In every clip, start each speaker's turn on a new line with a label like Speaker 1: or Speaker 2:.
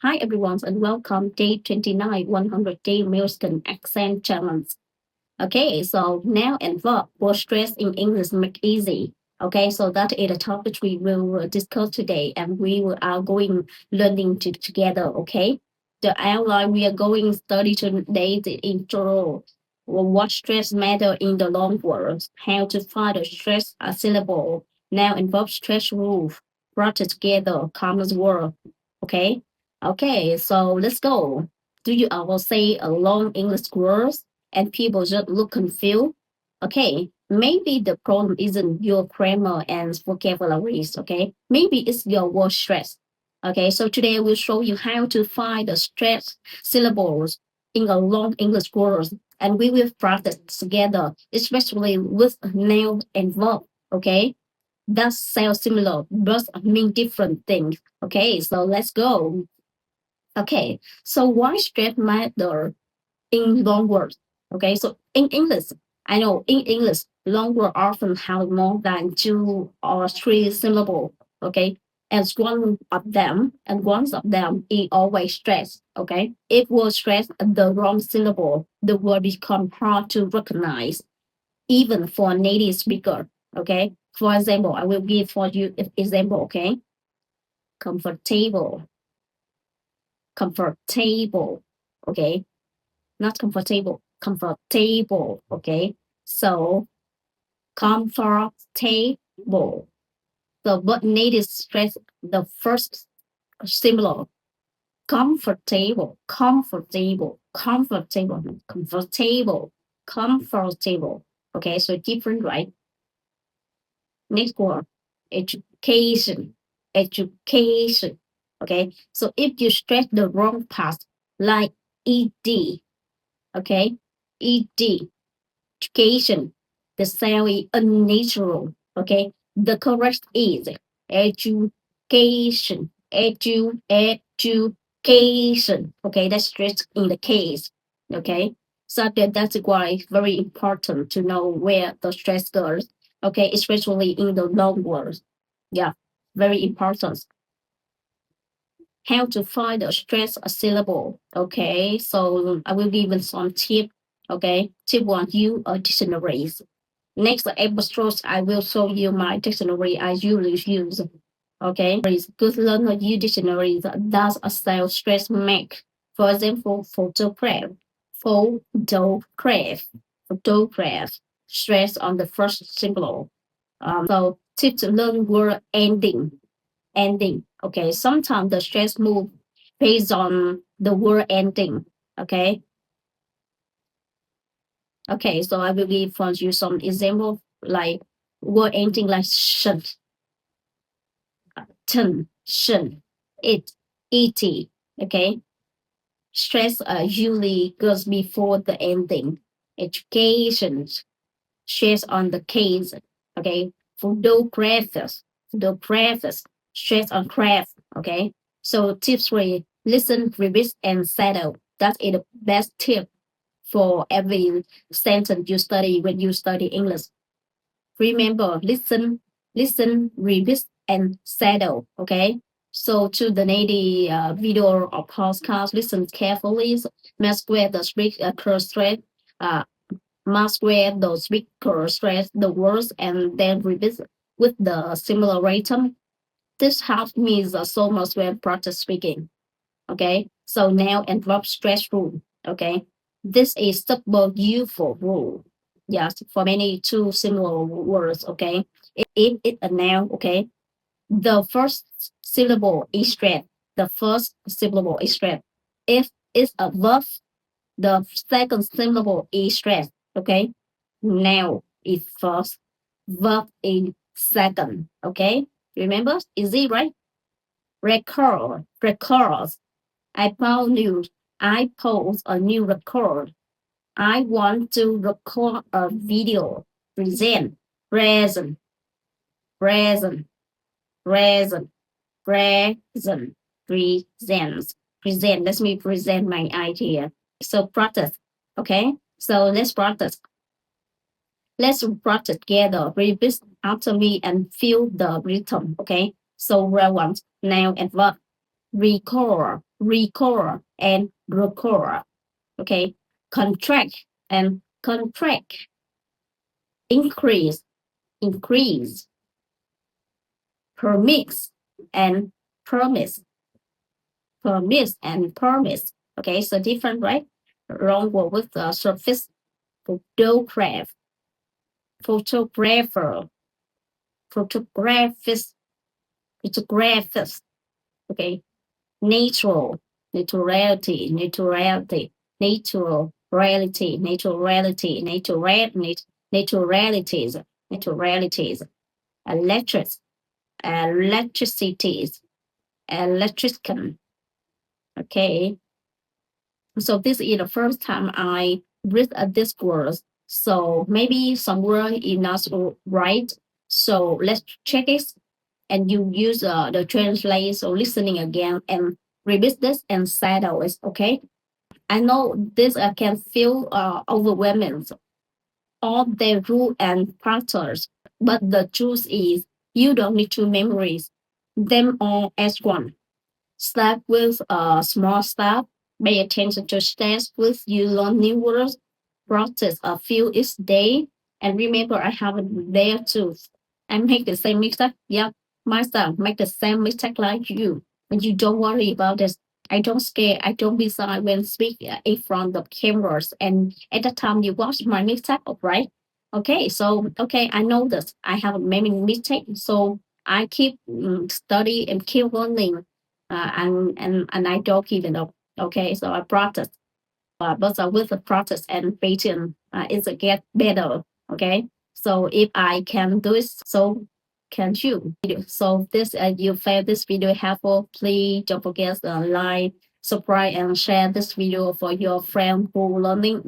Speaker 1: Hi everyone and welcome day 29 100 day American accent challenge. Okay, so now and verb for stress in English make easy. Okay, so that is the topic we will discuss today and are going learning together. Okay, the outline we are going study today the intro. What stress matter in the long words, how to find a stress a syllable, now and verb stress rule, brought it together, common word. Okay, okay, so let's go. Do you ever say a long English words and people just look confused? Okay, maybe the problem isn't your grammar and vocabularies, okay? Maybe it's your word stress. Okay, so today we'll show you how to find the stress syllables in a long English word, and we will practice together, especially with noun and verb, okay? That sound similar, but mean different things. Okay, so let's go. Okay, so why stress matter in long words? Okay, so in English, I know in English, long words often have more than two or three syllables. Okay, and one of them is always stressed. Okay, if we stress the wrong syllable, the word becomes hard to recognize, even for a native speaker. Okay, for example, I will give for you an example. Okay, comfortable, comfortable. Okay, not comfortable, comfortable. Okay, so comfortable. The word native stress the first syllable. Comfortable, comfortable, comfortable, comfortable, comfortable. Okay, so different, right? Next word, education, education. Okay, so if you stress the wrong part, like ed, okay, ed, education, the sound is unnatural. Okay, the correct is education, education. Okay, that's straight in the case. Okay, so that's why it's very important to know where the stress goes. Okay, especially in the long words. Yeah, very important. How to find a stress syllable. Okay, so I will give you some tip. Okay, tip one, use a dictionaries. Next episode, I will show you my dictionary I usually use. Okay, good learner use dictionary that does a self stress make. For example, photograph, photograph, photograph. Stress on the first syllable. So tip to learn word ending. Okay, sometimes the stress move based on the word ending. Okay. Okay, so I will give for you some example like word ending like shen, ten, shen, it. Okay, stress usually goes before the ending. Education, stress on the case. Okay, photographers, stress on craft. Okay, so tips three: listen, repeat, and settle. That is the best tip for every sentence you study when you study English. Remember, listen, repeat, and settle. Okay. So to the native video or podcast, listen carefully. Must where the speaker stress, uh, must where the speaker stress the words and then repeat with the similar rhythm. This helps me so much when practice speaking. Okay. So now involve stress rule. Okay. This is super useful rule. Yes, for many two similar words. Okay. If it's a noun, okay, the first syllable is straight. The first syllable is straight. If it's a verb, the second syllable is straight. Okay. Noun is first, verb is second. Okay. Remember? Easy, right? Records. I post a new record. I want to record a video. Present, present, present, present, presents, present. Let me present my idea. So practice. Okay. So let's practice. Let's practice together. Repeat after me and feel the rhythm. Okay. So round one, noun and verb. recall, and recall. Okay, contract and contract, increase, permits and promise, promise. Okay, so different, right? Wrong word with the surface, photograph, photographer, photographist, photographist. Okay, natural, natural reality, naturalities, electric, electricities, electrician. Okay, so this is the first time I read this word. So maybe some word is not right. So let's check it. And you use the translate, so listening again and repeat this and settle it. Okay. I know this can feel overwhelming, all the rule and patterns, but the truth is you don't need to memorize them all as one. Start with a small step. Pay attention to steps with you learn new words. Practice a few each day. And remember, I have it there too. I make the same mistake. Yeah, myself make the same mistake like you. And you don't worry about this. I don't scare. I don't be shy when speaking in front of cameras. And at the time you watch my mistake, right? Okay, so okay, I know this. I have many mistakes. So I keep study and keep learning and I don't give it up. Okay, so I practice, but with the practice and patience, it's a get better. Okay, so if I can do it, so can you? So this, you found this video helpful, please don't forget to like, subscribe, and share this video for your friend who learning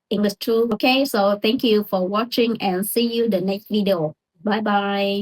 Speaker 1: English too. Okay, so thank you for watching and see you the next video. Bye bye.